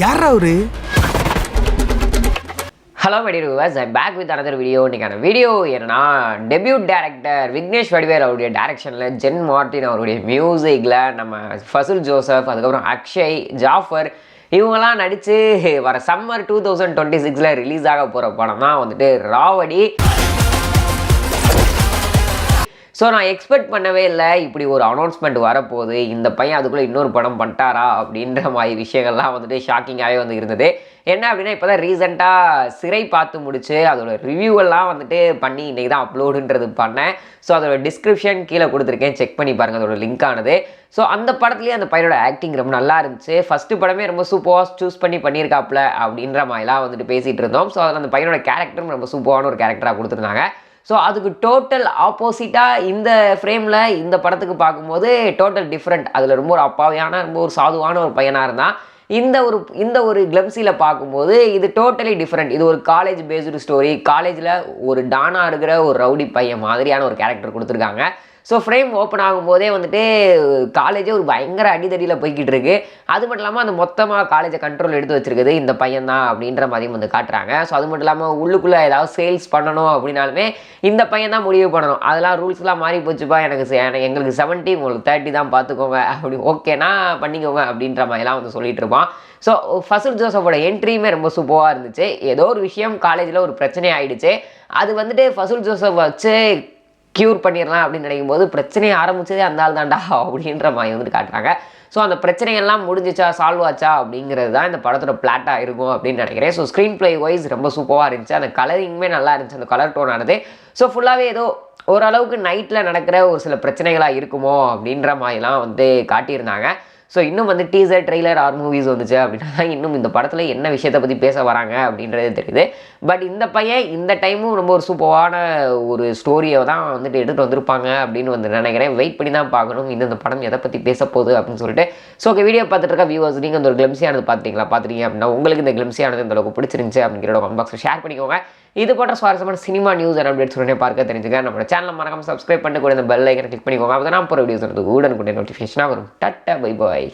யாரா அவரு? Hello my dear viewers, I back with another video. இன்னைக்கான வீடியோ என்னன்னா, டெபியூட் டைரக்டர் விக்னேஷ் வடிவேல் அவருடைய டைரக்ஷனில் ஜென் மார்ட்டின் அவருடைய மியூசிக்கில் நம்ம ஃபசுல் ஜோசப், அதுக்கப்புறம் அக்ஷய், ஜாஃபர் இவங்கெல்லாம் நடித்து வர சம்மர் 2026 ரிலீஸ் ஆக போகிற படம் தான் வந்துட்டு ராவடி. ஸோ நான் எக்ஸ்பெக்ட் பண்ணவே இல்லை இப்படி ஒரு அனௌன்ஸ்மெண்ட் வரப்போகுது, இந்த பையன் அதுக்குள்ளே இன்னொரு படம் பண்ணிட்டாரா அப்படின்ற மாதிரி விஷயங்கள்லாம் வந்துட்டு ஷாக்கிங்காகவே வந்து இருந்தது. என்ன அப்படின்னா, இப்போ தான் ரீசெண்டாக சிறை பார்த்து முடிச்சு அதோட ரிவ்யூவெல்லாம் வந்துட்டு பண்ணி இன்றைக்கி தான் அப்லோடுன்றது பண்ணேன். ஸோ அதோட டிஸ்கிரிப்ஷன் கீழே கொடுத்துருக்கேன், செக் பண்ணி பாருங்கள் அதோட லிங்க் ஆனது. ஸோ அந்த படத்துலேயே அந்த பையனோட ஆக்டிங் ரொம்ப நல்லா இருந்துச்சு. ஃபஸ்ட்டு படமே ரொம்ப சூப்பராக சூஸ் பண்ணி பண்ணியிருக்காப்புல அப்படின்ற மாதிரிலாம் வந்துட்டு பேசிகிட்டு இருந்தோம். ஸோ அதில் அந்த பையனோட கேரக்டரும் ரொம்ப சூப்பரான ஒரு கேரக்டராக கொடுத்துருந்தாங்க. ஸோ அதுக்கு டோட்டல் ஆப்போசிட்டாக இந்த ஃப்ரேமில் இந்த படத்துக்கு பார்க்கும்போது டோட்டல் டிஃப்ரெண்ட். அதில் ரொம்ப ஒரு அப்பாவியான ரொம்ப ஒரு சாதுவான ஒரு பையனாக இருந்தான். இந்த ஒரு கிளம்ஸியில் பார்க்கும்போது இது டோட்டலி டிஃப்ரெண்ட். இது ஒரு காலேஜ் பேஸ்டு ஸ்டோரி. காலேஜில் ஒரு டானாக இருக்கிற ஒரு ரவுடி பையன் மாதிரியான ஒரு கேரக்டர் கொடுத்துருக்காங்க. ஸோ ஃப்ரேம் ஓப்பன் ஆகும்போதே வந்துட்டு காலேஜே ஒரு பயங்கர அடிதடியில் போய்கிட்டு இருக்கு. அது மட்டும் இல்லாமல் அந்த மொத்தமாக காலேஜை கண்ட்ரோல் எடுத்து வச்சிருக்குது இந்த பையன் தான் அப்படின்ற மாதிரியும் வந்து காட்டுறாங்க. ஸோ அது மட்டும் இல்லாமல் உள்ளுக்குள்ளே ஏதாவது சேல்ஸ் பண்ணணும் அப்படின்னாலுமே இந்த பையன் தான் முடிவு பண்ணணும். அதெல்லாம் ரூல்ஸ்லாம் மாறி போச்சுப்பா, எங்களுக்கு 70 உங்களுக்கு 30 தான் பார்த்துக்கோங்க, அப்படி ஓகேனா பண்ணிக்கோங்க அப்படின்ற மாதிரிலாம் வந்து சொல்லிட்டு இருப்பான். ஸோ ஃபசுல் ஜோசப்போட என்ட்ரியுமே ரொம்ப சூப்பராக இருந்துச்சு. ஏதோ ஒரு விஷயம் காலேஜில் ஒரு பிரச்சனை ஆகிடுச்சு, அது வந்துட்டு ஃபசுல் ஜோசப் வச்சு க்யூர் பண்ணிடலாம் அப்படின்னு நினைக்கும் போது பிரச்சனையை ஆரம்பிச்சதே அந்த ஆள் தாண்டா அப்படின்ற மாதிரி வந்துட்டு காட்டுறாங்க. ஸோ அந்த பிரச்சனைகள்லாம் முடிஞ்சிச்சா, சால்வ் ஆச்சா அப்படிங்கிறது தான் இந்த படத்தோட பிளாட்டாக இருக்கும் அப்படின்னு நினைக்கிறேன். ஸோ ஸ்க்ரீன் பிளே வைஸ் ரொம்ப சூப்பராக இருந்துச்சு. அந்த கலரிங்குமே நல்லா இருந்துச்சு, அந்த கலர் டோன் ஆனது. ஸோ ஃபுல்லாகவே ஏதோ ஓரளவுக்கு நைட்டில் நடக்கிற ஒரு சில பிரச்சனைகளாக இருக்குமோ அப்படின்ற மாதிரிலாம் வந்து காட்டியிருந்தாங்க. ஸோ இன்னும் வந்து டீசர், ட்ரெய்லர் ஆர் மூவிஸ் வந்துச்சு அப்படின்னா இன்னும் இந்த படத்தில் என்ன விஷயத்தை பற்றி பேச வராங்க அப்படின்றது தெரியுது. பட் இந்த பையன் இந்த டைமும் ரொம்ப ஒரு சூப்பரான ஒரு ஸ்டோரியை தான் வந்துட்டு எடுத்துகிட்டு வந்திருப்பாங்க அப்படின்னு வந்து நினைக்கிறேன். வெயிட் பண்ணி தான் பார்க்கணும் இந்த படம் எதை பற்றி பேச போகுது அப்படின்னு சொல்லிட்டு. ஸோ ஓகே, வீடியோ பார்த்துட்டு இருக்க வியூவர்ஸ், நீங்கள் இந்த ஒரு கிளம்ஸியானது பார்த்துட்டீங்க அப்படின்னா உங்களுக்கு இந்த கிளம்ஸியானது இந்த அளவுக்கு பிடிச்சிருந்துச்சு அப்படிங்கிற கமெண்ட் பாக்ஸில் ஷேர் பண்ணிக்கோங்க. இது போன்ற சுவாரஸ்யமான சினிமா நியூஸ் அண்ட் அப்டேட்ஸ் உடனே பார்க்க தெரிஞ்சுக்க நம்ம சேனலை மறக்காம சப்ஸ்கிரைப் பண்ணிட்டு கூட இந்த பெல் ஐக்கனை கிளிக் பண்ணிக்கோங்க. அப்போ தான் நான் போகிற வீடியோஸ் உடனுக்குடைய நோட்டிஃபிகேஷனாக வரும். Tata, bye bye.